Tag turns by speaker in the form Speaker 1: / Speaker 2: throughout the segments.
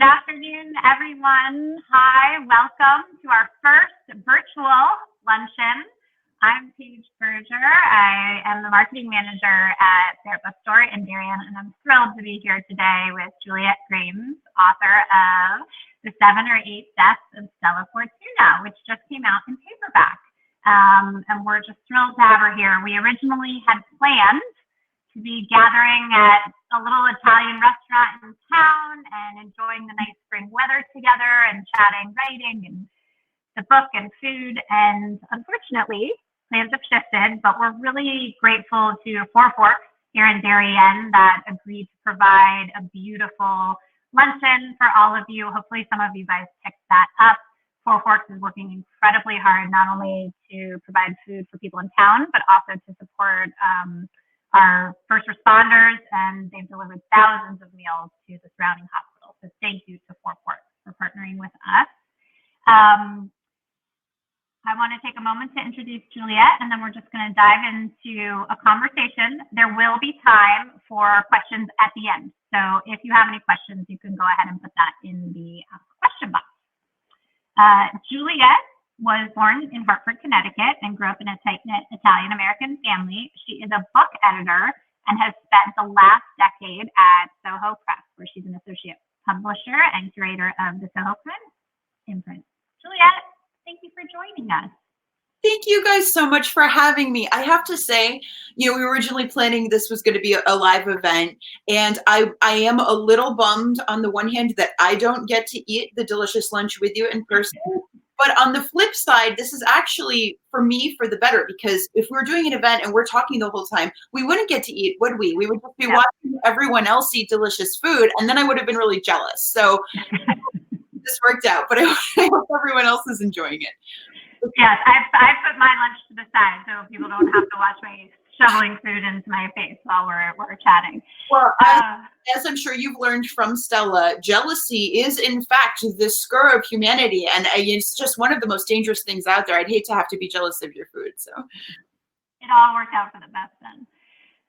Speaker 1: Good afternoon, everyone. Hi, welcome to our first virtual luncheon. I'm Paige Berger. I am the marketing manager at Their Bookstore in Darien, and I'm thrilled to be here today with Juliet Grames, author of The 7 or 8 Deaths of Stella Fortuna, which just came out in paperback. And we're just thrilled to have her here. We originally had planned to be gathering at a little Italian restaurant in town and enjoying the nice spring weather together and chatting writing and the book and food. And unfortunately, plans have shifted, but we're really grateful to Four Forks here in Darien that agreed to provide a beautiful luncheon for all of you. Hopefully some of you guys picked that up. Four Forks is working incredibly hard, not only to provide food for people in town, but also to support our first responders, and they've delivered thousands of meals to the surrounding hospitals. So thank you to Four Forks for partnering with us. I want to take a moment to introduce Juliet, and then we're just going to dive into a conversation. There will be time for questions at the end. So if you have any questions, you can go ahead and put that in the question box. Juliet was born in Hartford, Connecticut, and grew up in a tight-knit Italian-American family. She is a book editor and has spent the last decade at Soho Press, where she's an associate publisher and curator of the Soho Press imprint. Juliet, thank you for joining us.
Speaker 2: Thank you guys so much for having me. I have to say, we were originally planning this was going to be a live event, and I am a little bummed on the one hand that I don't get to eat the delicious lunch with you in person. But on the flip side, this is actually, for me, for the better, because if we were doing an event and we're talking the whole time, we wouldn't get to eat, would we? We would just be watching everyone else eat delicious food, and then I would have been really jealous. So this worked out, but I hope everyone else is enjoying it.
Speaker 1: Yes, I put my lunch to the side so people don't have to watch me shoveling food into my face while we're chatting.
Speaker 2: Well, as I'm sure you've learned from Stella, jealousy is in fact the scur of humanity, and it's just one of the most dangerous things out there. I'd hate to have to be jealous of your food. So
Speaker 1: it all worked out for the best then.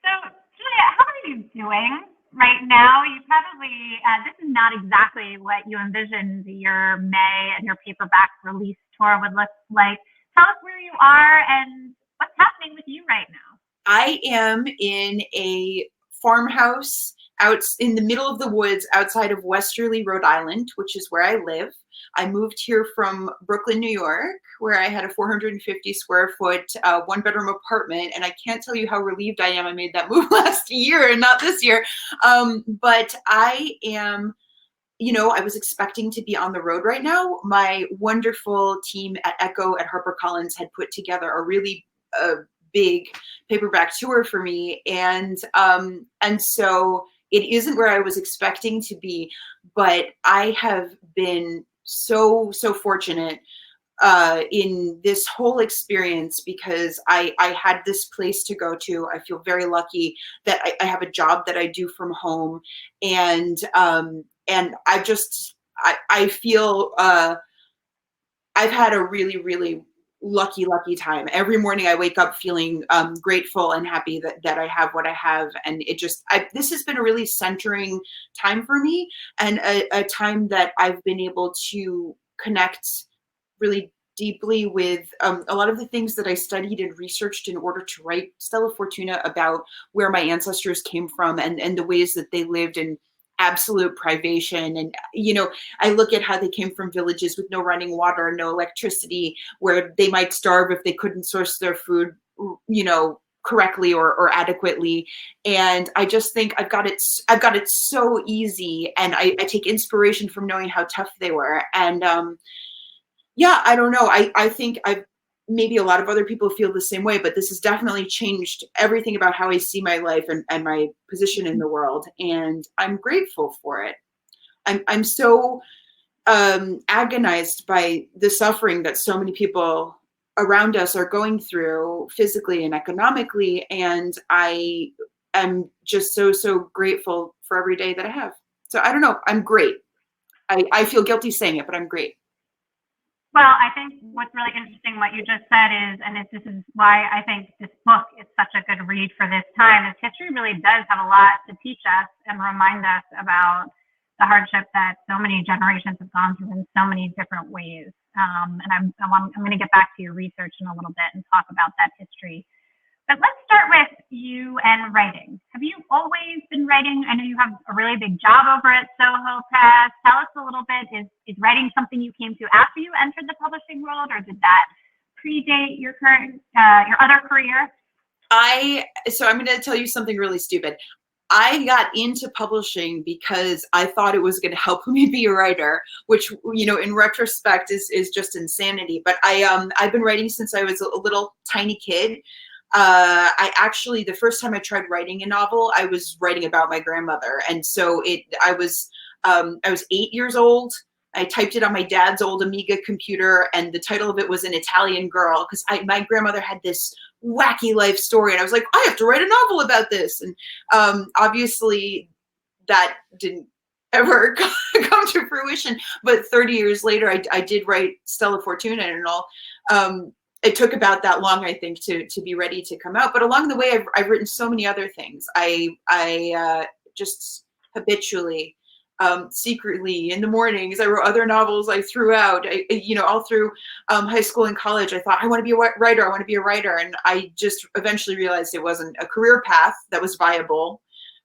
Speaker 1: So Julia, how are you doing right now? You probably, this is not exactly what you envisioned your May and your paperback release tour would look like. Tell us where you are and what's happening with you right now.
Speaker 2: I am in a farmhouse out in the middle of the woods outside of Westerly, Rhode Island, which is where I live. I moved here from Brooklyn, New York, where I had a 450 square foot, one-bedroom apartment. And I can't tell you how relieved I am I made that move last year and not this year. But I am, I was expecting to be on the road right now. My wonderful team at Echo at HarperCollins had put together a really big paperback tour for me, and so it isn't where I was expecting to be, but I have been so fortunate in this whole experience because I had this place to go to. I feel very lucky that I have a job that I do from home, and I feel I've had a really lucky time. Every morning I wake up feeling grateful and happy that I have what I have. And this has been a really centering time for me, and a time that I've been able to connect really deeply with a lot of the things that I studied and researched in order to write Stella Fortuna, about where my ancestors came from and the ways that they lived in absolute privation. And, I look at how they came from villages with no running water, no electricity, where they might starve if they couldn't source their food, correctly or adequately. And I just think I've got it so easy. And I take inspiration from knowing how tough they were. And, I don't know. I think maybe a lot of other people feel the same way, but this has definitely changed everything about how I see my life and my position in the world. And I'm grateful for it. I'm so agonized by the suffering that so many people around us are going through physically and economically. And I am just so grateful for every day that I have. So I don't know. I'm great. I feel guilty saying it, but I'm great.
Speaker 1: Well, I think what's really interesting, what you just said is, and this is why I think this book is such a good read for this time, is history really does have a lot to teach us and remind us about the hardship that so many generations have gone through in so many different ways. And I'm going to get back to your research in a little bit and talk about that history. But let's start with you and writing. Have you always been writing? I know you have a really big job over at Soho Press. Tell us a little bit, is writing something you came to after you entered the publishing world, or did that predate your your other career?
Speaker 2: So I'm going to tell you something really stupid. I got into publishing because I thought it was going to help me be a writer, which, in retrospect is just insanity. But I've been writing since I was a little tiny kid. The first time I tried writing a novel, I was writing about my grandmother. And so I was 8 years old. I typed it on my dad's old Amiga computer, and the title of it was An Italian Girl, because my grandmother had this wacky life story, and I was like, I have to write a novel about this. And obviously that didn't ever come to fruition. But 30 years later, I did write Stella Fortuna and all. It took about that long, I think, to be ready to come out. But along the way, I've written so many other things. I just habitually, secretly in the mornings, I wrote other novels I threw out. All through high school and college, I thought, I want to be a writer. I want to be a writer. And I just eventually realized it wasn't a career path that was viable.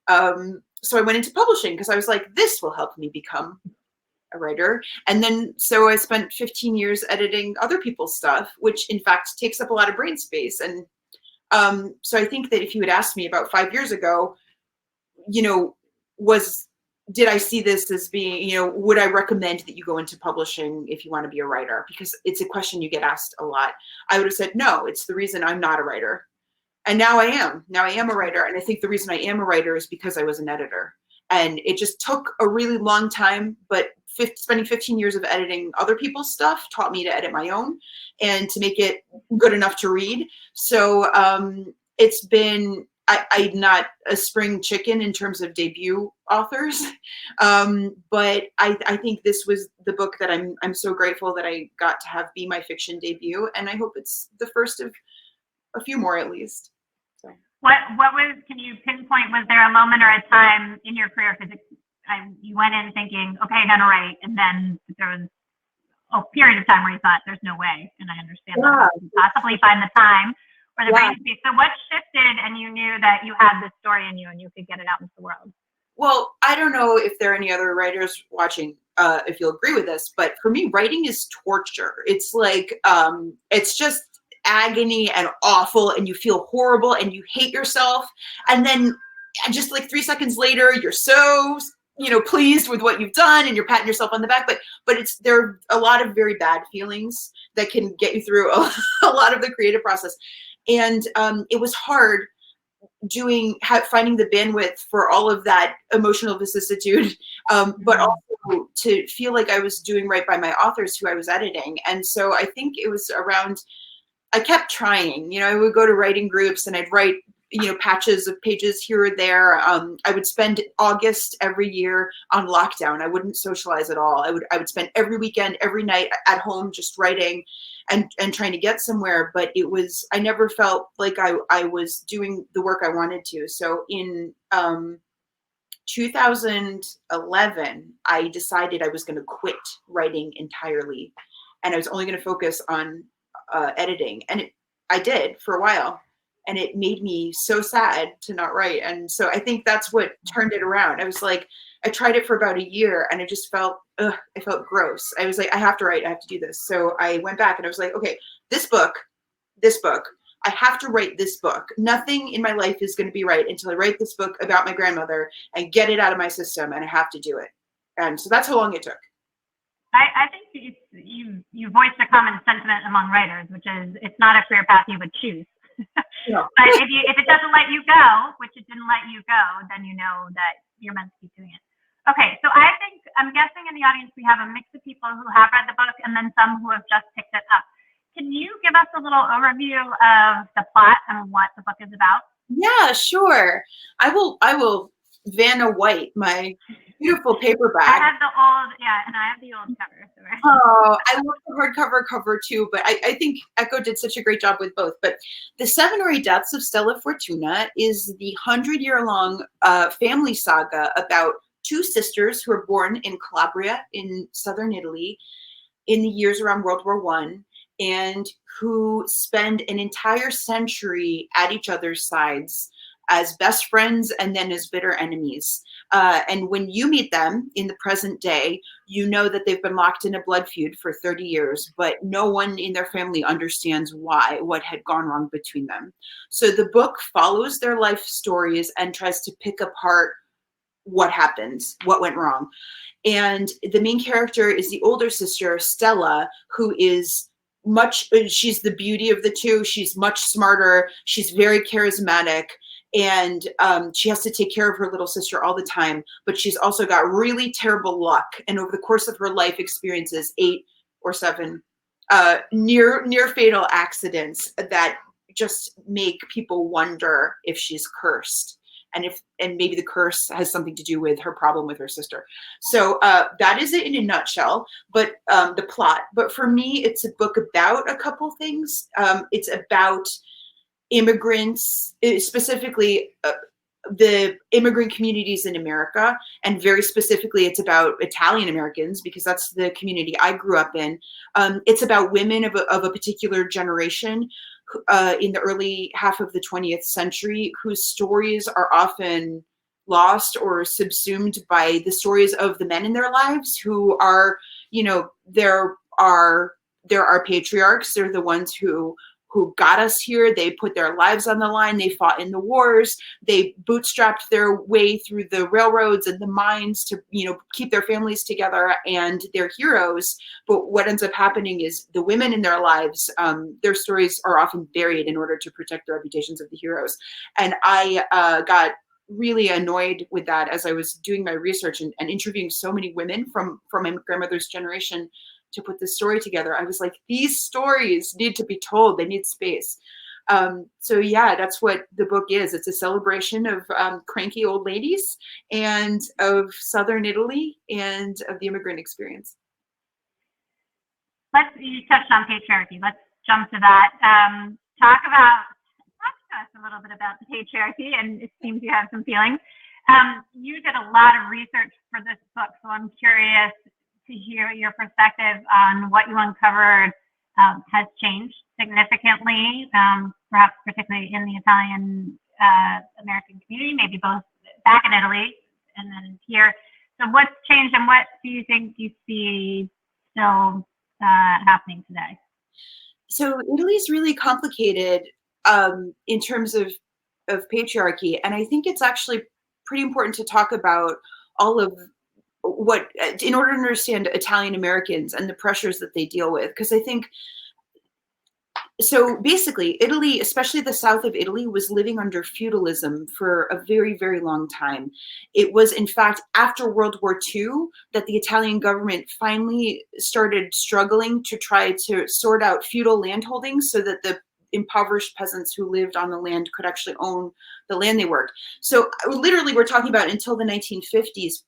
Speaker 2: So I went into publishing because I was like, this will help me become a writer. And then, so I spent 15 years editing other people's stuff, which in fact takes up a lot of brain space. And so I think that if you had asked me about 5 years ago, did I see this as being, would I recommend that you go into publishing if you want to be a writer? Because it's a question you get asked a lot. I would have said, no, it's the reason I'm not a writer. And now I am. Now I am a writer. And I think the reason I am a writer is because I was an editor. And it just took a really long time, but spending 15 years of editing other people's stuff taught me to edit my own and to make it good enough to read. So it's been, I'm not a spring chicken in terms of debut authors, but I think this was the book that I'm so grateful that I got to have be my fiction debut, and I hope it's the first of a few more at least. So.
Speaker 1: What was? Can you pinpoint? Was there a moment or a time in your career? Because you went in thinking, okay, I'm gonna write, and then there was a period of time where you thought, there's no way, and I understand that you possibly find the time. Or the brain space. So what shifted and you knew that you had this story in you and you could get it out into the world?
Speaker 2: Well, I don't know if there are any other writers watching, if you'll agree with this, but for me, writing is torture. It's like, it's just agony and awful, and you feel horrible and you hate yourself. And then just like 3 seconds later, you're so, pleased with what you've done and you're patting yourself on the back. But there are a lot of very bad feelings that can get you through a lot of the creative process. And it was hard finding the bandwidth for all of that emotional vicissitude, but also to feel like I was doing right by my authors who I was editing. And so I think it was around, I kept trying, I would go to writing groups and I'd write, patches of pages here or there. I would spend August every year on lockdown. I wouldn't socialize at all. I would spend every weekend, every night at home, just writing and trying to get somewhere. But I never felt like I was doing the work I wanted to. So in 2011, I decided I was going to quit writing entirely. And I was only going to focus on editing. And I did for a while. And it made me so sad to not write. And so I think that's what turned it around. I was like, I tried it for about a year and I just felt, I felt gross. I was like, I have to write, I have to do this. So I went back and I was like, okay, this book, I have to write this book. Nothing in my life is going to be right until I write this book about my grandmother and get it out of my system, and I have to do it. And so that's how long it took.
Speaker 1: I think you voiced a common sentiment among writers, which is it's not a career path you would choose.
Speaker 2: No.
Speaker 1: But if it doesn't let you go, which it didn't let you go, then you know that you're meant to keep doing it. Okay, so I'm guessing in the audience we have a mix of people who have read the book and then some who have just picked it up. Can you give us a little overview of the plot and what the book is about?
Speaker 2: Yeah, sure. I will Vanna White, my beautiful paperback.
Speaker 1: I have the old cover. So
Speaker 2: Oh, I love the hardcover cover too, but I think Echo did such a great job with both. But The 7 or 8 Deaths of Stella Fortuna is the 100-year-long family saga about two sisters who were born in Calabria in southern Italy in the years around World War I, and who spend an entire century at each other's sides as best friends and then as bitter enemies. And when you meet them in the present day, you know that they've been locked in a blood feud for 30 years, but no one in their family understands why, what had gone wrong between them. So the book follows their life stories and tries to pick apart what happened, what went wrong. And the main character is the older sister, Stella, who is she's the beauty of the two. She's much smarter. She's very charismatic. And she has to take care of her little sister all the time. But she's also got really terrible luck. And over the course of her life experiences 8 or 7 near fatal accidents that just make people wonder if she's cursed. And maybe the curse has something to do with her problem with her sister. So that is it in a nutshell, but the plot. But for me, it's a book about a couple things. It's about immigrants, specifically the immigrant communities in America. And very specifically, it's about Italian Americans, because that's the community I grew up in. It's about women of a particular generation in the early half of the 20th century, whose stories are often lost or subsumed by the stories of the men in their lives, who are, there are patriarchs. They're the ones who got us here. They put their lives on the line. They fought in the wars. They bootstrapped their way through the railroads and the mines to, keep their families together, and they're heroes. But what ends up happening is the women in their lives, their stories are often buried in order to protect the reputations of the heroes. And I got really annoyed with that as I was doing my research and interviewing so many women from my grandmother's generation to put this story together. I was like, these stories need to be told. They need space. So yeah, that's what the book is. It's a celebration of cranky old ladies and of Southern Italy and of the immigrant experience.
Speaker 1: You touched on patriarchy. Let's jump to that. Talk to us a little bit about the patriarchy, and it seems you have some feelings. You did a lot of research for this book, so I'm curious to hear your perspective on what you uncovered has changed significantly, perhaps particularly in the Italian American community, maybe both back in Italy and then here. So what's changed, and what do you think you see still happening today?
Speaker 2: So Italy's really complicated in terms of patriarchy, and I think it's actually pretty important to talk about all of what, in order to understand Italian Americans and the pressures that they deal with. Because I think, so basically, Italy, especially the south of Italy, was living under feudalism for a very, very long time. It was, in fact, after World War II that the Italian government finally started struggling to try to sort out feudal landholdings so that the impoverished peasants who lived on the land could actually own the land they worked. So literally, we're talking about until the 1950s,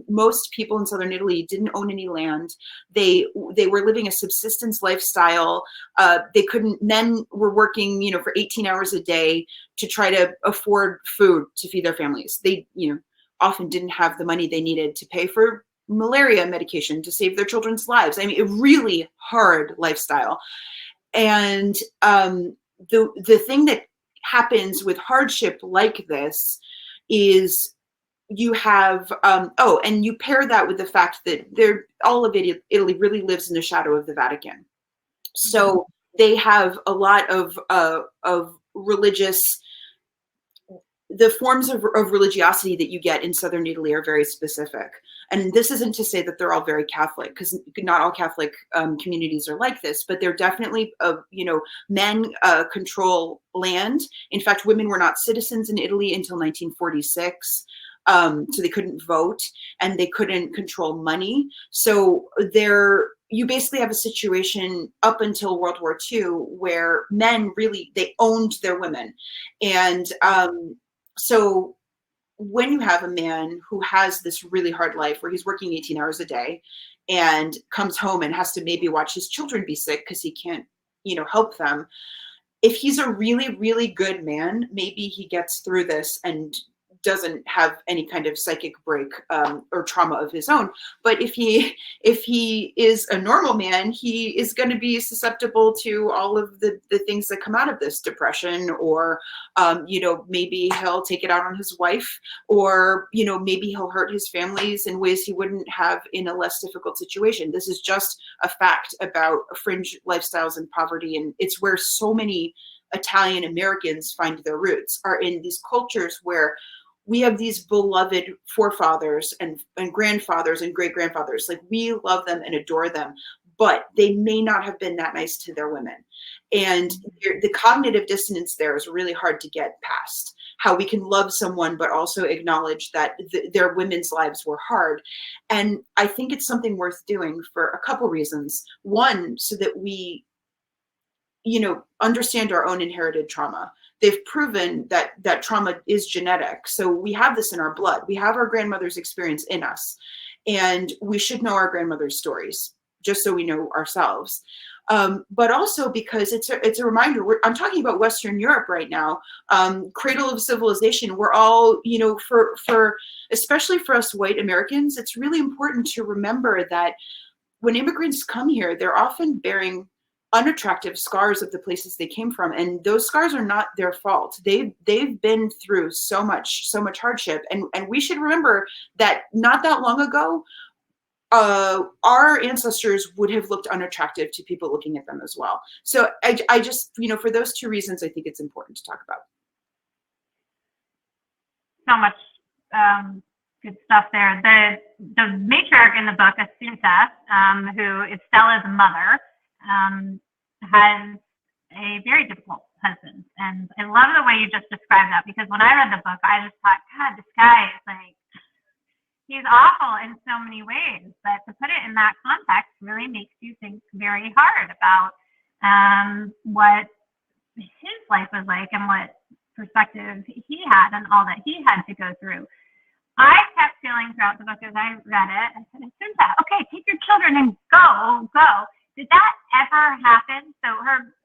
Speaker 2: most people in southern Italy didn't own any land. They were living a subsistence lifestyle. Men were working, for 18 hours a day to try to afford food to feed their families. They, often didn't have the money they needed to pay for malaria medication to save their children's lives. I mean, a really hard lifestyle. And the thing that happens with hardship like this is you have, and you pair that with the fact that all of Italy really lives in the shadow of the Vatican. So they have a lot of religious, the forms of religiosity that you get in southern Italy are very specific. And this isn't to say that they're all very Catholic, because not all Catholic communities are like this, but they're definitely, men control land. In fact, women were not citizens in Italy until 1946. So they couldn't vote and they couldn't control money. So you basically have a situation up until World War II where men really, they owned their women. And so when you have a man who has this really hard life where he's working 18 hours a day and comes home and has to maybe watch his children be sick because he can't, help them. If he's a really, really good man, maybe he gets through this and doesn't have any kind of psychic break or trauma of his own. But if he is a normal man, he is going to be susceptible to all of the things that come out of this, depression, or maybe he'll take it out on his wife, or maybe he'll hurt his families in ways he wouldn't have in a less difficult situation. This is just a fact about fringe lifestyles and poverty, and it's where so many Italian Americans find their roots, are in these cultures where we have these beloved forefathers and grandfathers and great grandfathers. Like, we love them and adore them, but they may not have been that nice to their women. And the cognitive dissonance there is really hard to get past. How we can love someone, but also acknowledge that their women's lives were hard. And I think it's something worth doing for a couple reasons. One, so that we, understand our own inherited trauma. They've proven that trauma is genetic. So we have this in our blood. We have our grandmother's experience in us. And we should know our grandmother's stories, just so we know ourselves. But also because it's a reminder. I'm talking about Western Europe right now, cradle of civilization. We're all, for especially for us white Americans, it's really important to remember that when immigrants come here, they're often bearing unattractive scars of the places they came from, and those scars are not their fault. They've been through so much hardship, and we should remember that not that long ago, our ancestors would have looked unattractive to people looking at them as well. So I just, for those two reasons, I think it's important to talk about.
Speaker 1: So much good stuff there. The matriarch in the book, Assunta, who is Stella's mother, has a very difficult husband. And I love the way you just described that, because when I read the book, I just thought, God, this guy is like, he's awful in so many ways. But to put it in that context really makes you think very hard about what his life was like and what perspective he had and all that he had to go through. I kept feeling throughout the book as I read it, I said, Assunta, okay, take your children and go. Did that ever happen? So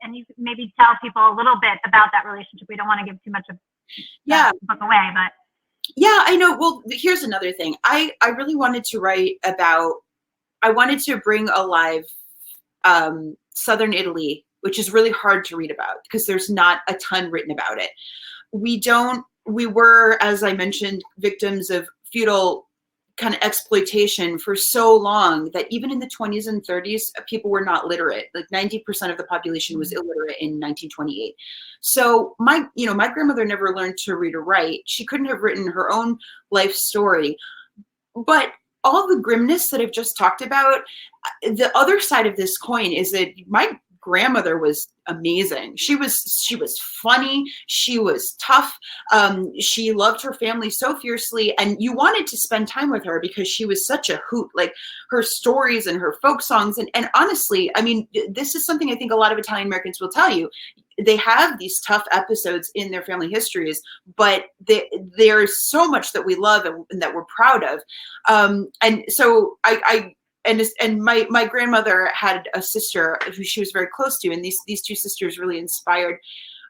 Speaker 1: and you maybe tell people a little bit about that relationship. We don't want to give too much of the book away, but.
Speaker 2: Yeah, I know. Well, here's another thing. I really wanted to write about, I wanted to bring alive Southern Italy, which is really hard to read about because there's not a ton written about it. We were, as I mentioned, victims of feudal kind of exploitation for so long that even in the 20s and 30s, people were not literate. Like 90% of the population was illiterate in 1928. So my grandmother never learned to read or write. She couldn't have written her own life story. But all the grimness that I've just talked about, the other side of this coin is that my grandmother was amazing. She was funny. She was tough. She loved her family so fiercely, and you wanted to spend time with her because she was such a hoot. Like her stories and her folk songs, and honestly, I mean, this is something I think a lot of Italian Americans will tell you. They have these tough episodes in their family histories, but there's so much that we love and that we're proud of. And so And my grandmother had a sister who she was very close to, and these two sisters really inspired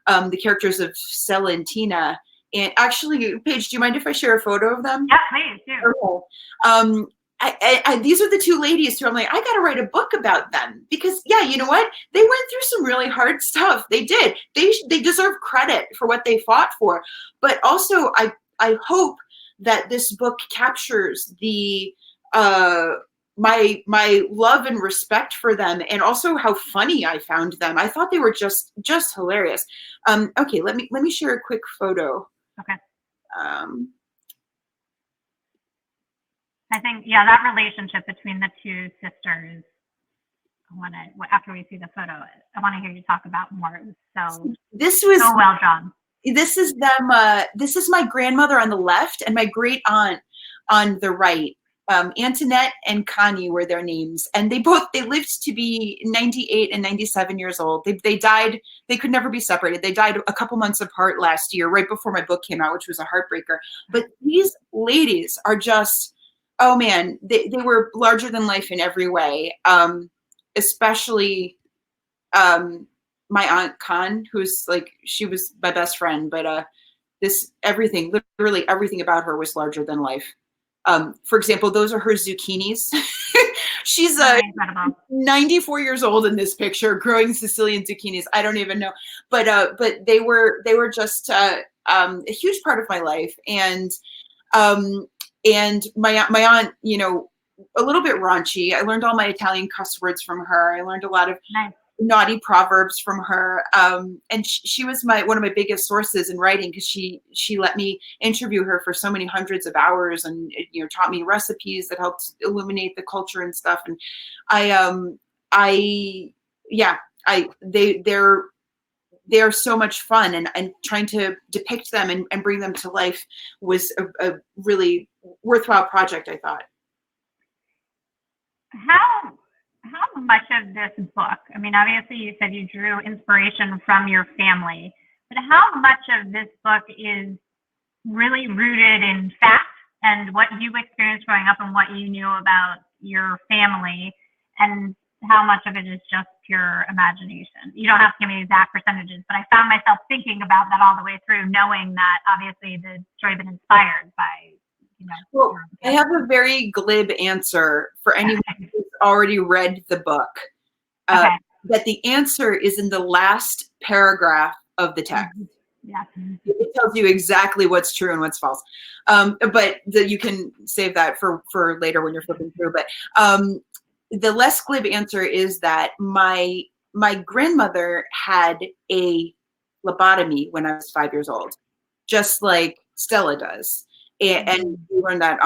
Speaker 2: the characters of Stella and Tina. And actually, Paige, do you mind if I share a photo of them?
Speaker 1: Yeah, please do.
Speaker 2: These are the two ladies who I'm like, I got to write a book about them because, yeah, you know what? They went through some really hard stuff. They did. They deserve credit for what they fought for. But also, I hope that this book captures the my love and respect for them, and also how funny I found them. I thought they were just hilarious. Okay, let me share a quick photo.
Speaker 1: Okay. I think, yeah, that relationship between the two sisters, after we see the photo, I want to hear you talk about more. It was so well drawn.
Speaker 2: This is them. This is my grandmother on the left and my great aunt on the right. Antoinette and Connie were their names, and they lived to be 98 and 97 years old. They died. They could never be separated. They died a couple months apart last year, right before my book came out, which was a heartbreaker. But these ladies are just, oh man, they were larger than life in every way. Especially my aunt Con, who's like, she was my best friend, but everything, literally everything about her was larger than life. For example, those are her zucchinis. She's 94 years old in this picture, growing Sicilian zucchinis. I don't even know, but they were just a huge part of my life, and my aunt, you know, a little bit raunchy. I learned all my Italian cuss words from her. I learned a lot of naughty proverbs from her, and she was one of my biggest sources in writing, because she let me interview her for so many hundreds of hours, and you know, taught me recipes that helped illuminate the culture and stuff. And they're so much fun, and trying to depict them and bring them to life was a really worthwhile project, I thought.
Speaker 1: How much of this book, I mean, obviously you said you drew inspiration from your family, but how much of this book is really rooted in fact and what you experienced growing up and what you knew about your family, and how much of it is just pure imagination? You don't have to give me exact percentages, but I found myself thinking about that all the way through, knowing that obviously the story had been inspired by, you know.
Speaker 2: Well, I have a very glib answer for anyone who's already read the book. That the answer is in the last paragraph of the text.
Speaker 1: Yeah.
Speaker 2: It tells you exactly what's true and what's false. But you can save that for later when you're flipping through. But the less glib answer is that my grandmother had a lobotomy when I was 5 years old, just like Stella does. And we learned that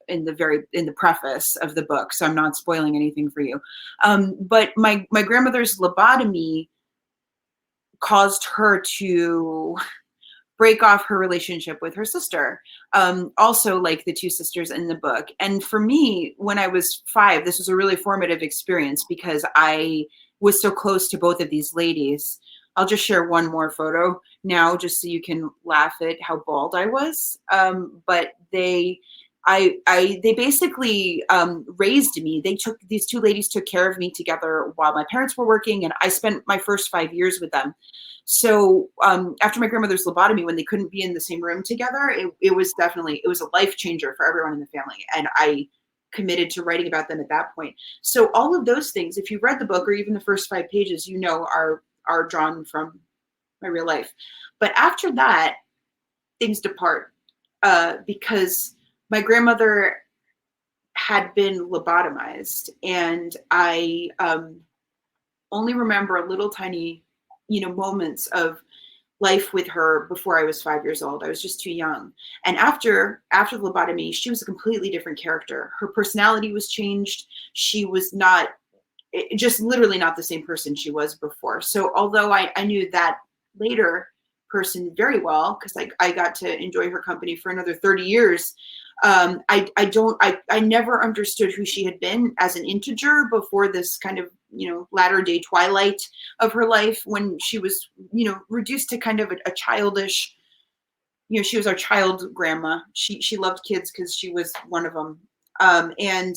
Speaker 2: in the preface of the book, so I'm not spoiling anything for you. But my grandmother's lobotomy caused her to break off her relationship with her sister, also like the two sisters in the book. And for me, when I was 5, this was a really formative experience, because I was so close to both of these ladies. I'll just share one more photo now, just so you can laugh at how bald I was. But they basically raised me. These two ladies took care of me together while my parents were working, and I spent my first 5 years with them. So after my grandmother's lobotomy, when they couldn't be in the same room together, it was a life changer for everyone in the family. And I committed to writing about them at that point. So all of those things, if you read the book or even the first 5 pages, you know, are drawn from my real life. But after that, things depart, because my grandmother had been lobotomized, and I only remember little tiny, you know, moments of life with her before I was 5 years old. I was just too young. And after the lobotomy, she was a completely different character. Her personality was changed. She was just literally not the same person she was before. So although I knew that later person very well, because I got to enjoy her company for another 30 years, I never understood who she had been as an integer before this kind of, you know, latter day twilight of her life, when she was, you know, reduced to kind of a childish, you know, she was our child grandma. She loved kids because she was one of them. And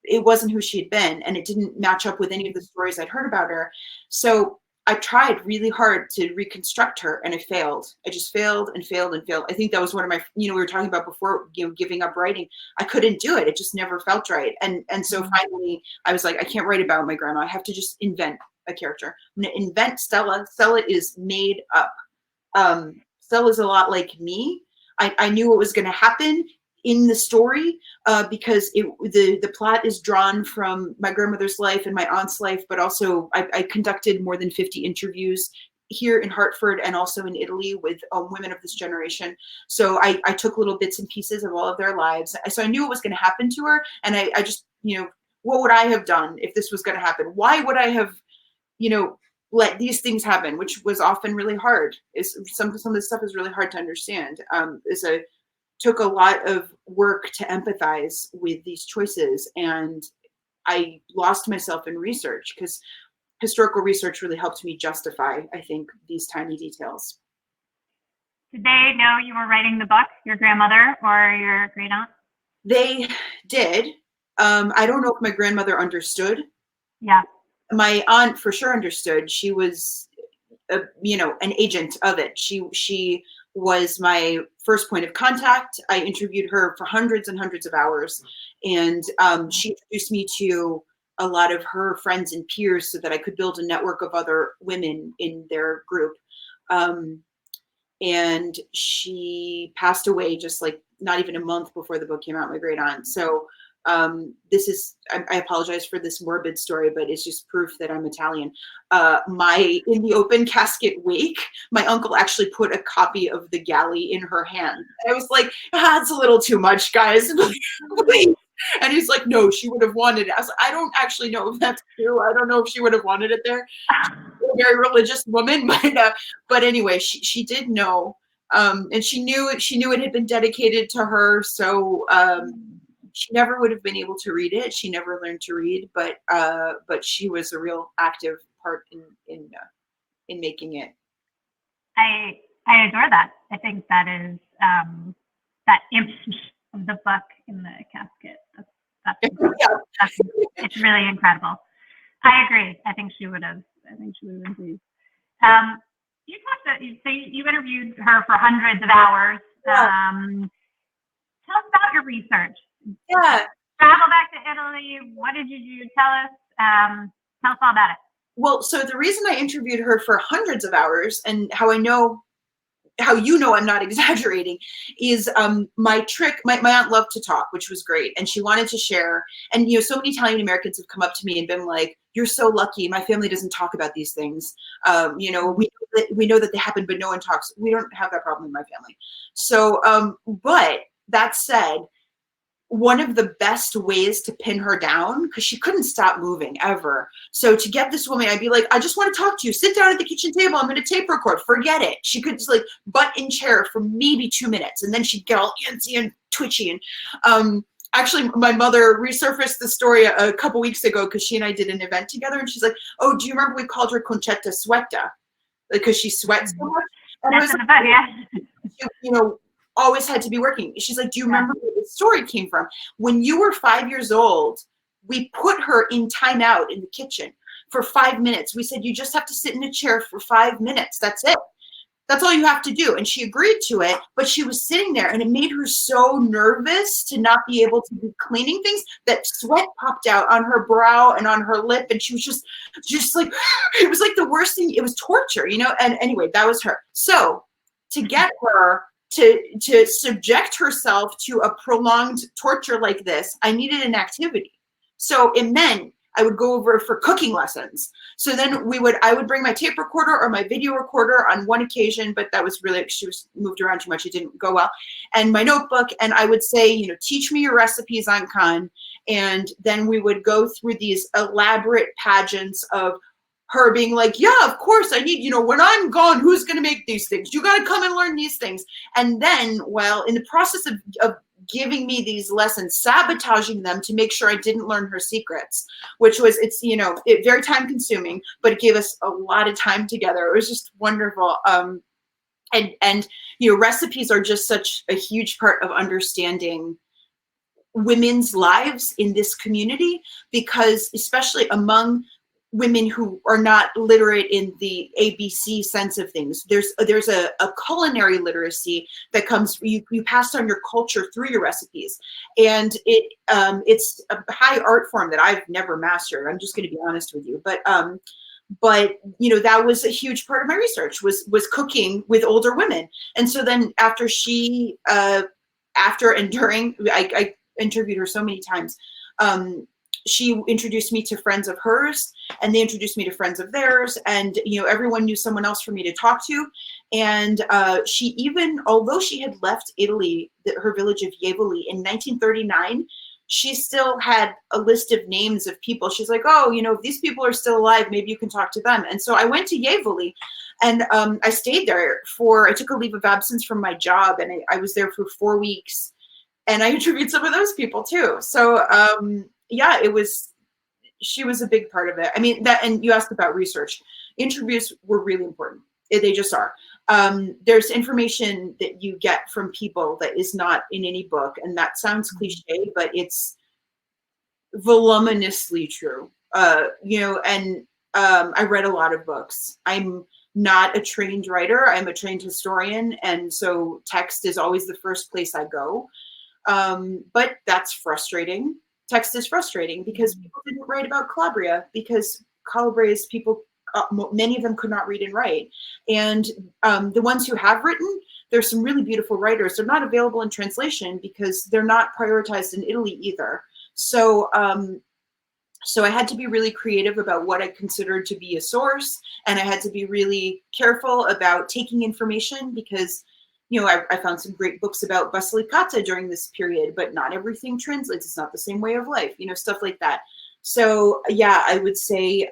Speaker 2: it wasn't who she had been, and it didn't match up with any of the stories I'd heard about her. So I tried really hard to reconstruct her, and I failed. I just failed and failed and failed. I think that was one of my, you know, we were talking about before, you know, giving up writing. I couldn't do it. It just never felt right. And so finally I was like, I can't write about my grandma. I have to just invent a character. I'm going to invent Stella. Stella is made up. Stella's a lot like me. I knew what was going to happen in the story, because the plot is drawn from my grandmother's life and my aunt's life, but also I conducted more than 50 interviews here in Hartford and also in Italy with women of this generation. So I took little bits and pieces of all of their lives. So I knew what was going to happen to her. And I just, you know, what would I have done if this was going to happen? Why would I have, you know, let these things happen, which was often really hard. Some of this stuff is really hard to understand. Took a lot of work to empathize with these choices, and I lost myself in research, because historical research really helped me justify, I think, these tiny details.
Speaker 1: Did they know you were writing the book, your grandmother or your great aunt?
Speaker 2: They did. I don't know if my grandmother understood.
Speaker 1: Yeah.
Speaker 2: My aunt for sure understood. She was an agent of it. She was my first point of contact. I interviewed her for hundreds and hundreds of hours, and she introduced me to a lot of her friends and peers so that I could build a network of other women in their group. And she passed away just like not even a month before the book came out, my great aunt. So this is, I apologize for this morbid story, but it's just proof that I'm Italian. In the open casket wake, my uncle actually put a copy of the galley in her hand. I was like, it's a little too much, guys. And he's like, no, she would have wanted it. I was like, I don't actually know if that's true. I don't know if she would have wanted it there. She's a very religious woman, but anyway, she did know, and she knew it had been dedicated to her. So she never would have been able to read it. She never learned to read, but she was a real active part in making it.
Speaker 1: I adore that. I think that is that image of the book in the casket. That's it's really incredible. I agree. I think she would have agreed. You interviewed her for hundreds of hours.
Speaker 2: Yeah.
Speaker 1: Tell us about your research.
Speaker 2: Yeah.
Speaker 1: Travel back to Italy. What did you do? Tell us all about it.
Speaker 2: Well, so the reason I interviewed her for hundreds of hours, and how you know I'm not exaggerating, is my trick. My aunt loved to talk, which was great, and she wanted to share. And so many Italian Americans have come up to me and been like, "You're so lucky. My family doesn't talk about these things. We know that they happen, but no one talks. We don't have that problem in my family." So, but that said, one of the best ways to pin her down, because she couldn't stop moving ever. So to get this woman, I'd be like, I just want to talk to you. Sit down at the kitchen table. I'm going to tape record. Forget it. She could just like butt in chair for maybe 2 minutes. And then she'd get all antsy and twitchy. And actually, my mother resurfaced the story a couple weeks ago because she and I did an event together. And she's like, oh, do you remember we called her Concetta Sweata? Because she sweats so much. And
Speaker 1: that's in the book, yeah.
Speaker 2: Always had to be working. She's like, do you remember where the story came from? When you were 5 years old, we put her in timeout in the kitchen for 5 minutes. We said, you just have to sit in a chair for 5 minutes. That's it. That's all you have to do. And she agreed to it, but she was sitting there and it made her so nervous to not be able to be cleaning things that sweat popped out on her brow and on her lip. And she was just like, it was like the worst thing. It was torture, And anyway, that was her. So to get her to subject herself to a prolonged torture like this, I needed an activity. So it meant I would go over for cooking lessons. So then I would bring my tape recorder or my video recorder on one occasion, but that was really, she was moved around too much. It didn't go well. And my notebook, and I would say, teach me your recipes on Con. And then we would go through these elaborate pageants of her being like, yeah, of course I need, when I'm gone, who's going to make these things? You got to come and learn these things. And then, well, in the process of giving me these lessons, sabotaging them to make sure I didn't learn her secrets, which was, it's very time consuming, but it gave us a lot of time together. It was just wonderful. And recipes are just such a huge part of understanding women's lives in this community, because especially among women who are not literate in the ABC sense of things, there's a culinary literacy that comes, you pass on your culture through your recipes, and it's a high art form that I've never mastered. I'm just going to be honest with you, but that was a huge part of my research, was cooking with older women. And so then after and during, I interviewed her so many times. She introduced me to friends of hers, and they introduced me to friends of theirs. And, everyone knew someone else for me to talk to. And she even, although she had left Italy, her village of Jevoli in 1939, she still had a list of names of people. She's like, oh, if these people are still alive, maybe you can talk to them. And so I went to Jevoli, and I stayed there I took a leave of absence from my job, and I was there for 4 weeks. And I interviewed some of those people too. So, yeah, she was a big part of it. I mean, and you asked about research. Interviews were really important. They just are. There's information that you get from people that is not in any book. And that sounds cliche, but it's voluminously true. I read a lot of books. I'm not a trained writer. I'm a trained historian, and so text is always the first place I go. But that's frustrating. Text is frustrating because people didn't write about Calabria, because Calabria's people, many of them could not read and write. And the ones who have written, there's some really beautiful writers. They're not available in translation because they're not prioritized in Italy either. So so I had to be really creative about what I considered to be a source, and I had to be really careful about taking information because, you know, I found some great books about Basilicata during this period, but not everything translates. It's not the same way of life, you know, stuff like that. So yeah, I would say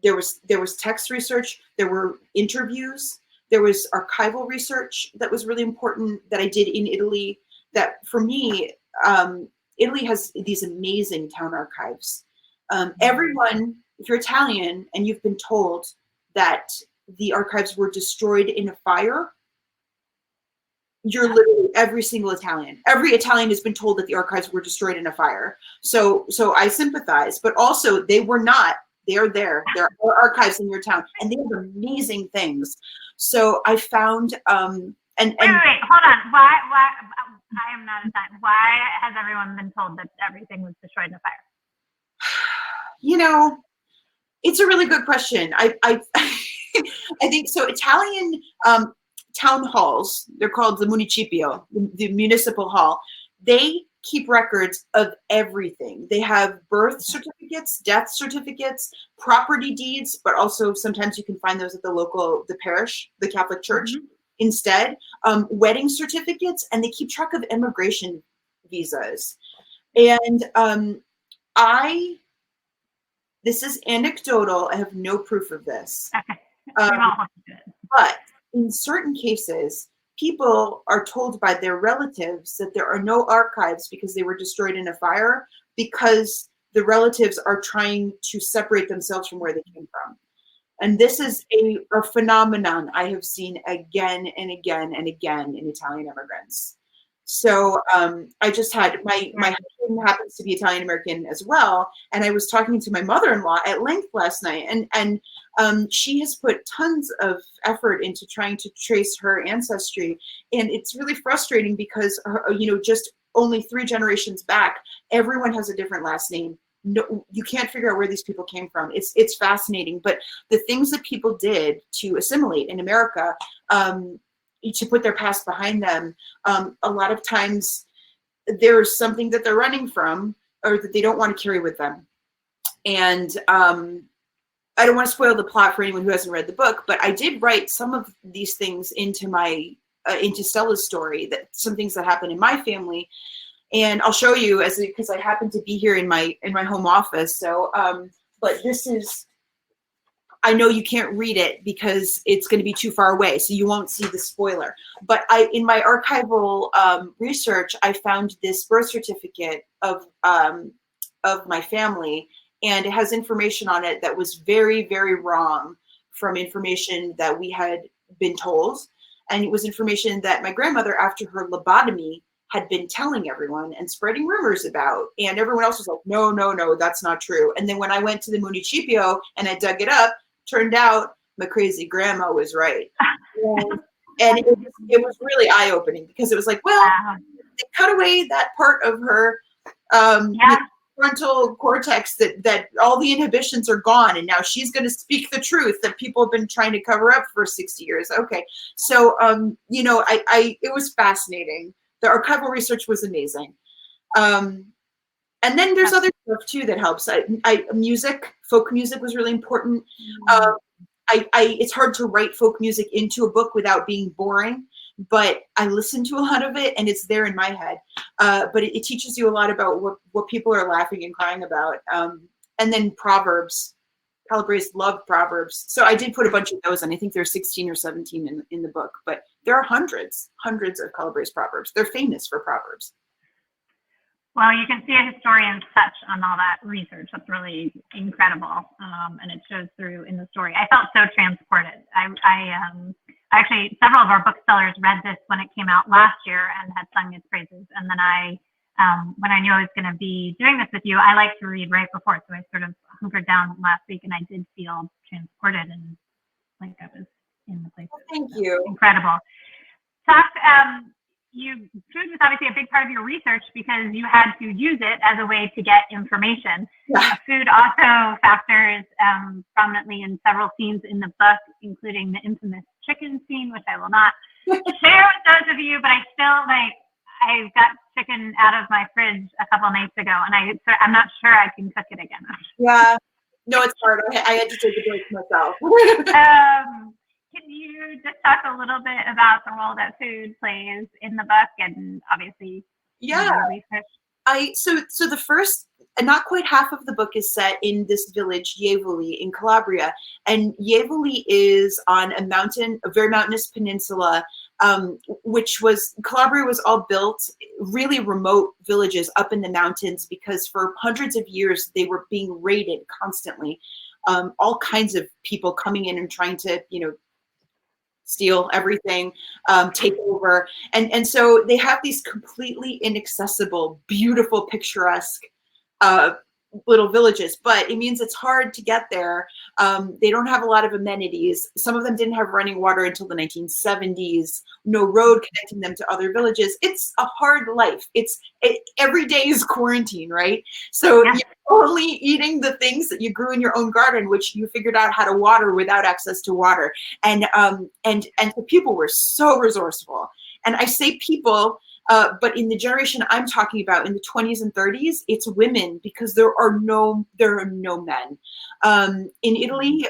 Speaker 2: there was text research, there were interviews, there was archival research that was really important that I did in Italy. That for me, Italy has these amazing town archives. Everyone, if you're Italian and you've been told that the archives were destroyed in a fire, you're literally every single Italian. Every Italian has been told that the archives were destroyed in a fire. So I sympathize, but also they were not. They are there. There are archives in your town, and they have amazing things. So I found
Speaker 1: wait, hold on. Why? I am not Italian. Why has everyone been told that everything was destroyed in a fire?
Speaker 2: You know, it's a really good question. I I think so. Italian town halls, they're called the municipio, the municipal hall. They keep records of everything. They have birth certificates, death certificates, property deeds, but also sometimes you can find those at the parish, the Catholic Church. Instead, wedding certificates, and they keep track of immigration visas. And this is anecdotal. I have no proof of this. But in certain cases, people are told by their relatives that there are no archives because they were destroyed in a fire, because the relatives are trying to separate themselves from where they came from. And this is a phenomenon I have seen again and again and again in Italian immigrants. So I just had, my husband happens to be Italian American as well. And I was talking to my mother-in-law at length last night, and she has put tons of effort into trying to trace her ancestry. And it's really frustrating because, you know, just only 3 generations back, everyone has a different last name. No, you can't figure out where these people came from. It's fascinating, but the things that people did to assimilate in America, to put their past behind them, a lot of times there's something that they're running from or that they don't want to carry with them. And I don't want to spoil the plot for anyone who hasn't read the book, but I did write some of these things into my into Stella's story, that some things that happened in my family. And I'll show you because I happen to be here in my home office. So, but this is, I know you can't read it because it's going to be too far away, so you won't see the spoiler. But in my archival research, I found this birth certificate of my family, and it has information on it that was very, very wrong from information that we had been told. And it was information that my grandmother, after her lobotomy, had been telling everyone and spreading rumors about. And everyone else was like, no, no, no, that's not true. And then when I went to the municipio and I dug it up, turned out my crazy grandma was right. And it was really eye-opening, because it was like, well, they cut away that part of her frontal cortex that all the inhibitions are gone, and now she's going to speak the truth that people have been trying to cover up for 60 years. Okay. So, you know, it was fascinating. The archival research was amazing. And then there's other stuff too that helps. Music, folk music was really important. It's hard to write folk music into a book without being boring, but I listen to a lot of it and it's there in my head. But it teaches you a lot about what people are laughing and crying about. And then proverbs. Calabrians love proverbs. So I did put a bunch of those, and I think there's 16 or 17 in the book, but there are hundreds of Calabrian proverbs. They're famous for proverbs.
Speaker 1: Well, you can see a historian's touch on all that research. That's really incredible, and it shows through in the story. I felt so transported. Actually, several of our booksellers read this when it came out last year and had sung its praises. And then when I knew I was going to be doing this with you, I like to read right before, so I sort of hunkered down last week, and I did feel transported. And like I was in the places.
Speaker 2: Thank you.
Speaker 1: Incredible. Food was obviously a big part of your research because you had to use it as a way to get information.
Speaker 2: Yeah.
Speaker 1: Food also factors prominently in several scenes in the book, including the infamous chicken scene, which I will not share with those of you, but I got chicken out of my fridge a couple nights ago, and I'm not sure I can cook it again.
Speaker 2: Yeah. No, it's hard. I had to take a break myself.
Speaker 1: Can you just talk a little bit about the role that food plays in the book and obviously research?
Speaker 2: So the first, not quite half of the book is set in this village, Jevuli, in Calabria. And Jevuli is on a very mountainous peninsula, Calabria was all built, really remote villages up in the mountains, because for hundreds of years they were being raided constantly. All kinds of people coming in and trying to, steal everything, take over. And so they have these completely inaccessible, beautiful, picturesque little villages, but it means it's hard to get there. They don't have a lot of amenities. Some of them didn't have running water until the 1970s, no road connecting them to other villages. It's a hard life. Every day is quarantine, right? So you're only eating the things that you grew in your own garden, which you figured out how to water without access to water. And the people were so resourceful. And I say people, but in the generation I'm talking about, in the 20s and 30s, it's women, because there are no men. In Italy,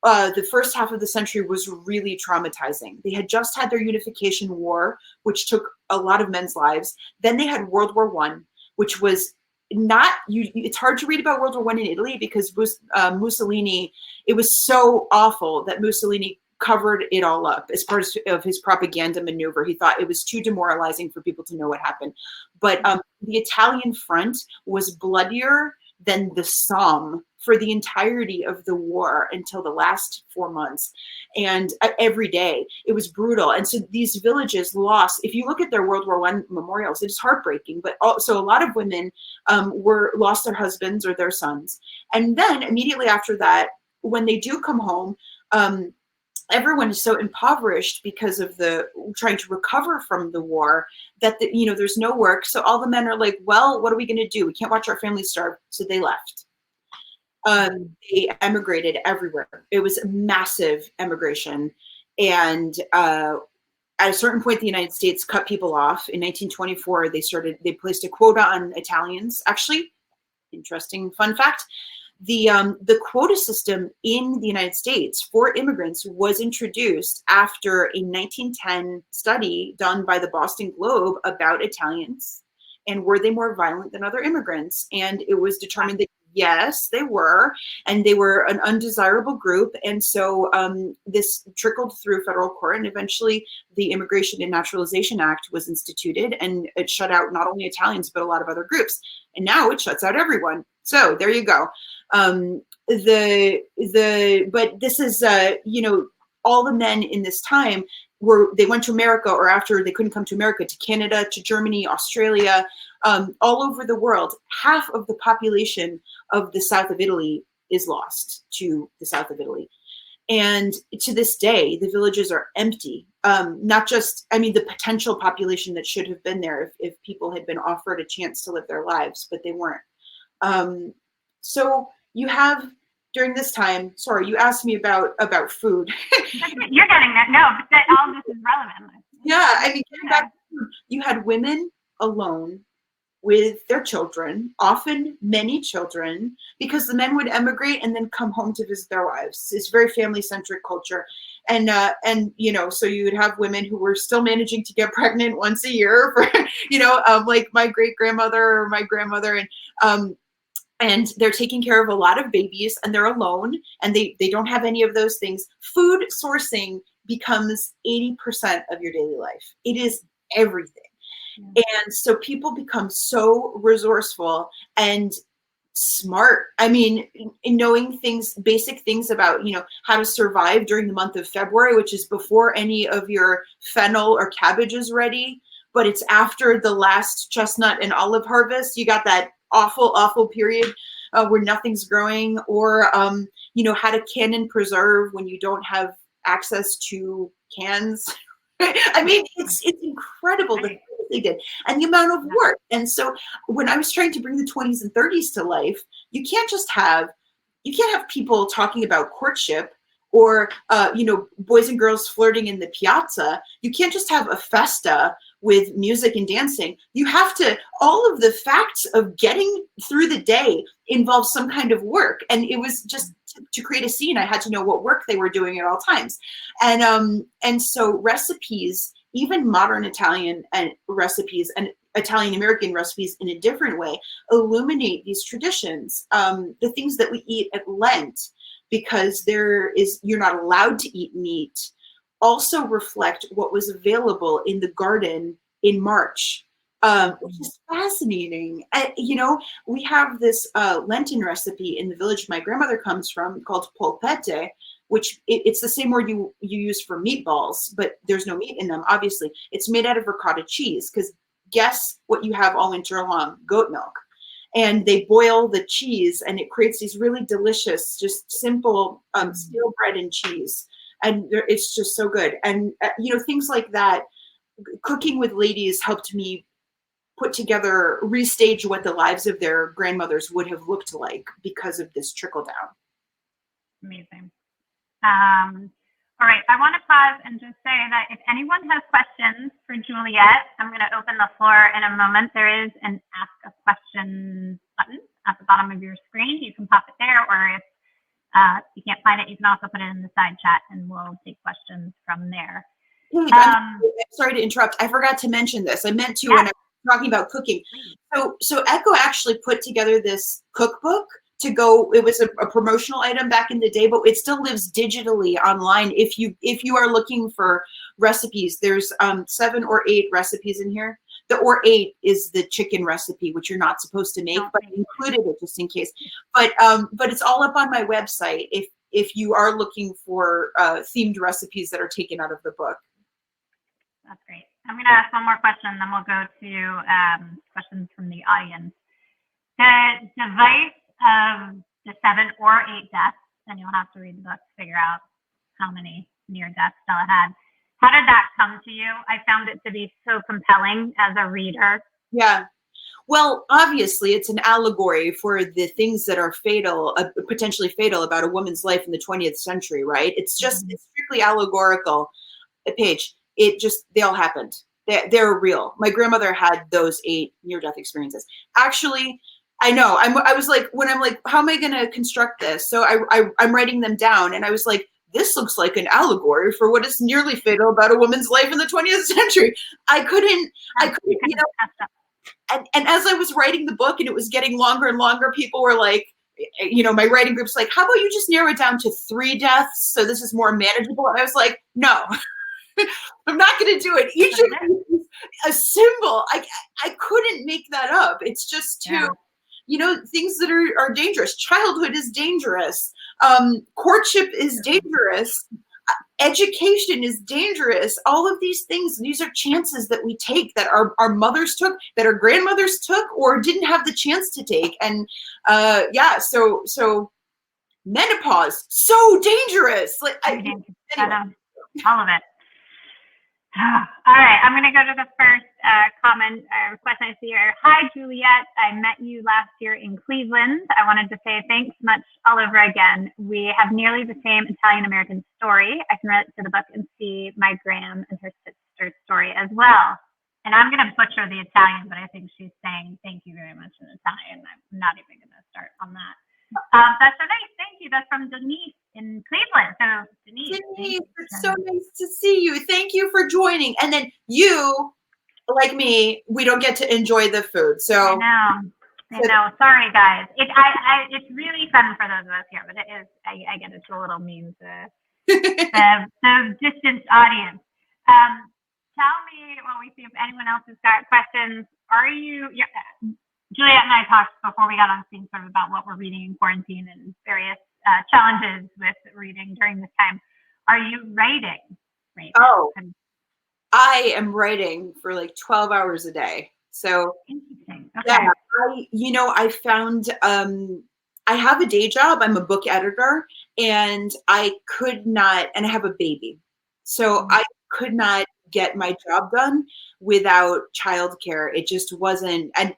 Speaker 2: the first half of the century was really traumatizing. They had just had their unification war, which took a lot of men's lives. Then they had World War I, which was it's hard to read about World War I in Italy because Mussolini, it was so awful that Mussolini covered it all up as part of his propaganda maneuver. He thought it was too demoralizing for people to know what happened. But the Italian front was bloodier than the Somme for the entirety of the war until the last 4 months. And every day it was brutal. And so these villages lost, if you look at their World War I memorials, it's heartbreaking, but also a lot of women lost their husbands or their sons. And then immediately after that, when they do come home, everyone is so impoverished because of the trying to recover from the war that there's no work. So all the men are like, well, what are we going to do? We can't watch our families starve. So they left. They emigrated everywhere. It was a massive emigration. And at a certain point, the United States cut people off. In 1924, they placed a quota on Italians. Actually, interesting fun fact. The quota system in the United States for immigrants was introduced after a 1910 study done by the Boston Globe about Italians and were they more violent than other immigrants. And it was determined that yes, they were, and they were an undesirable group. And so this trickled through federal court, and eventually the Immigration and Naturalization Act was instituted, and it shut out not only Italians, but a lot of other groups. And now it shuts out everyone. So there you go. But this is, all the men in this time they went to America, or after they couldn't come to America, to Canada, to Germany, Australia, all over the world. Half of the population of the south of Italy is lost to the south of Italy. And to this day, the villages are empty. The potential population that should have been there if people had been offered a chance to live their lives, but they weren't. So you have, during this time, sorry, you asked me about food.
Speaker 1: You're getting that. No, but all this is relevant.
Speaker 2: Yeah, you had women alone with their children, often many children, because the men would emigrate and then come home to visit their wives. It's very family-centric culture. And so you would have women who were still managing to get pregnant once a year for, like my great-grandmother or my grandmother, and they're taking care of a lot of babies, and they're alone, and they don't have any of those things. Food sourcing becomes 80% of your daily life. It is everything. Yeah. And so people become so resourceful and smart. In knowing basic things about, how to survive during the month of February, which is before any of your fennel or cabbage is ready, but it's after the last chestnut and olive harvest. You got that awful period where nothing's growing, or how to can and preserve when you don't have access to cans. I mean, it's incredible the things they did and the amount of work. And so when I was trying to bring the 20s and 30s to life, you can't have people talking about courtship or boys and girls flirting in the piazza. You can't just have a festa with music and dancing. You have to, all of the facts of getting through the day involve some kind of work. And it was just to create a scene, I had to know what work they were doing at all times. And so recipes, even modern Italian and recipes and Italian American recipes in a different way, illuminate these traditions. The things that we eat at Lent, because you're not allowed to eat meat, also reflect what was available in the garden in March, which is fascinating. We have this Lenten recipe in the village my grandmother comes from called polpette, which it's the same word you use for meatballs, but there's no meat in them, obviously. It's made out of ricotta cheese, because guess what you have all winter long? Goat milk. And they boil the cheese, and it creates these really delicious, just simple stale bread and cheese. And it's just so good. And, things like that, cooking with ladies helped me restage what the lives of their grandmothers would have looked like because of this trickle down.
Speaker 1: Amazing. All right, I want to pause and just say that if anyone has questions for Juliet, I'm going to open the floor in a moment. There is an ask a question button at the bottom of your screen. You can pop it there, or if you can't find it, you can also put it in the side chat and we'll take questions from there.
Speaker 2: I'm sorry to interrupt. I forgot to mention this. I meant to when I was talking about cooking. So Echo actually put together this cookbook to go. It was a promotional item back in the day, but it still lives digitally online. If you are looking for recipes, there's 7 or 8 recipes in here. The or 8 is the chicken recipe, which you're not supposed to make, but I included it just in case. But it's all up on my website if you are looking for themed recipes that are taken out of the book.
Speaker 1: That's great. I'm going to ask one more question, then we'll go to questions from the audience. The device of the 7 or 8 deaths, and you'll have to read the book to figure out how many near deaths Stella had. How did that come to you? I found it to be so compelling as a reader.
Speaker 2: Yeah. Well, obviously, it's an allegory for the things that are fatal, potentially fatal about a woman's life in the 20th century, right? It's just it's strictly allegorical. Paige, they all happened. They're real. My grandmother had those 8 near-death experiences. Actually, I know. I was like, when I'm like, how am I going to construct this? So I'm writing them down, and I was like, this looks like an allegory for what is nearly fatal about a woman's life in the 20th century. I couldn't, and as I was writing the book and it was getting longer and longer, people were like, my writing group's like, how about you just narrow it down to 3 deaths? So this is more manageable. And I was like, no, I'm not going to do it. Each of them is a symbol. I couldn't make that up. It's just too, things that are dangerous. Childhood is dangerous. Courtship is dangerous. Education is dangerous. All of these things, these are chances that we take that our mothers took, that our grandmothers took, or didn't have the chance to take. And so menopause, so dangerous. Like anyway.
Speaker 1: All of it. All right, I'm going to go to the first comment or question I see here. Hi, Juliet. I met you last year in Cleveland. I wanted to say thanks much all over again. We have nearly the same Italian-American story. I can relate to the book and see my Gram and her sister's story as well. And I'm going to butcher the Italian, but I think she's saying thank you very much in Italian. I'm not even going to start on that. That's so nice. Thank you. That's from Denise in Cleveland. So Denise,
Speaker 2: it's so nice to see you. Thank you for joining. And then you, like me, we don't get to enjoy the food. So
Speaker 1: I know. Sorry, guys. It's really fun for those of us here, but it is. I get it's a little mean to the distant audience. Tell me when we see if anyone else has got questions. Juliet and I talked before we got on scene sort of about what we're reading in quarantine and various challenges with reading during this time. Are you writing right now?
Speaker 2: Oh, I am writing for like 12 hours a day. So
Speaker 1: interesting. Okay.
Speaker 2: Yeah, I found I have a day job. I'm a book editor, and I could not, and I have a baby. So I could not get my job done without childcare. It just wasn't, and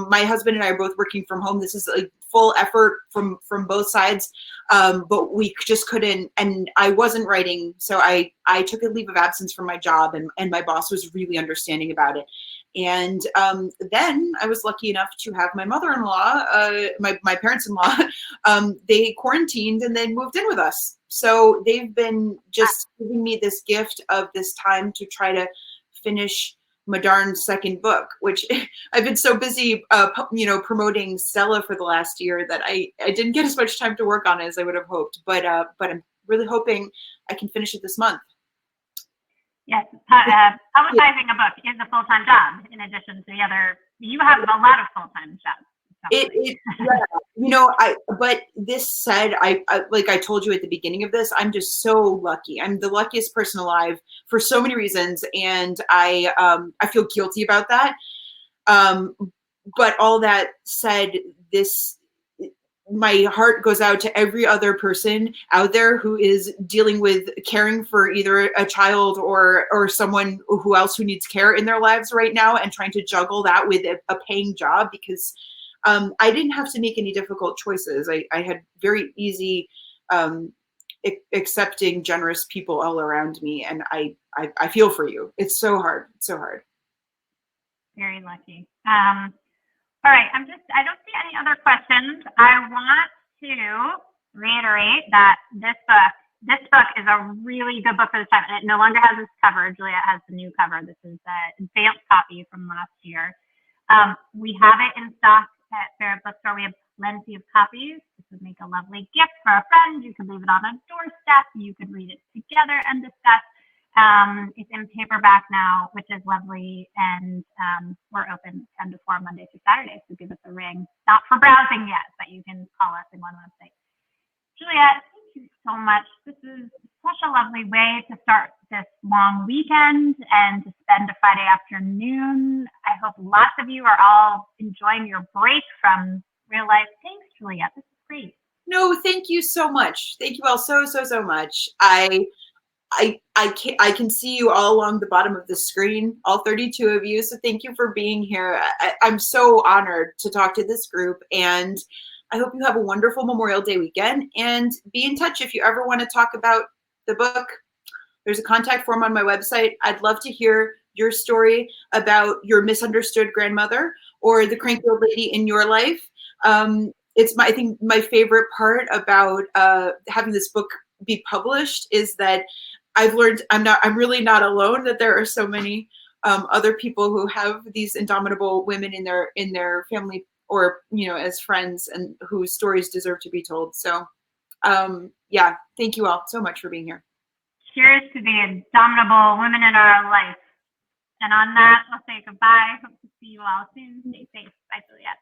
Speaker 2: my husband and I are both working from home. This is a full effort from both sides. But we just couldn't, and I wasn't writing. So I took a leave of absence from my job, and my boss was really understanding about it. And then I was lucky enough to have my mother-in-law, my parents-in-law, they quarantined and then moved in with us. So they've been just giving me this gift of this time to try to finish my darn second book, which I've been so busy, promoting Stella for the last year that I didn't get as much time to work on it as I would have hoped. But I'm really hoping I can finish it this month.
Speaker 1: Yes, publicizing a book is a full-time job in addition to the other. You have a lot of full-time jobs.
Speaker 2: But this said, I like I told you at the beginning of this, I'm just so lucky. I'm the luckiest person alive for so many reasons, and I feel guilty about that. But all that said, my heart goes out to every other person out there who is dealing with caring for either a child or someone who else who needs care in their lives right now, and trying to juggle that with a paying job, because I didn't have to make any difficult choices. I had very easy, accepting, generous people all around me, and I feel for you. It's so hard. It's so hard.
Speaker 1: Very lucky. All right, I don't see any other questions. I want to reiterate that this book is a really good book for this time. It no longer has this cover. Juliet has the new cover. This is the advanced copy from last year. We have it in stock at Fair Bookstore. We have plenty of copies. This would make a lovely gift for a friend. You could leave it on a doorstep. You could read it together and discuss. It's in paperback now, which is lovely, and we're open 10 to 4 Monday through Saturday, so give us a ring. Not for browsing yet, but you can call us in one website. Juliet, thank you so much. This is such a lovely way to start this long weekend and to spend a Friday afternoon. I hope lots of you are all enjoying your break from real life. Thanks, Juliet. This is great.
Speaker 2: No, thank you so much. Thank you all so much. I can see you all along the bottom of the screen, all 32 of you. So thank you for being here. I'm so honored to talk to this group, and I hope you have a wonderful Memorial Day weekend, and be in touch if you ever want to talk about the book. There's a contact form on my website. I'd love to hear your story about your misunderstood grandmother or the cranky old lady in your life. I think my favorite part about having this book be published is that I've learned I'm really not alone, that there are so many other people who have these indomitable women in their family, or as friends, and whose stories deserve to be told. So yeah, thank you all so much for being here.
Speaker 1: Cheers to the indomitable women in our life. And on that, I'll say goodbye. Hope to see you all soon. Stay safe. Bye, Juliet.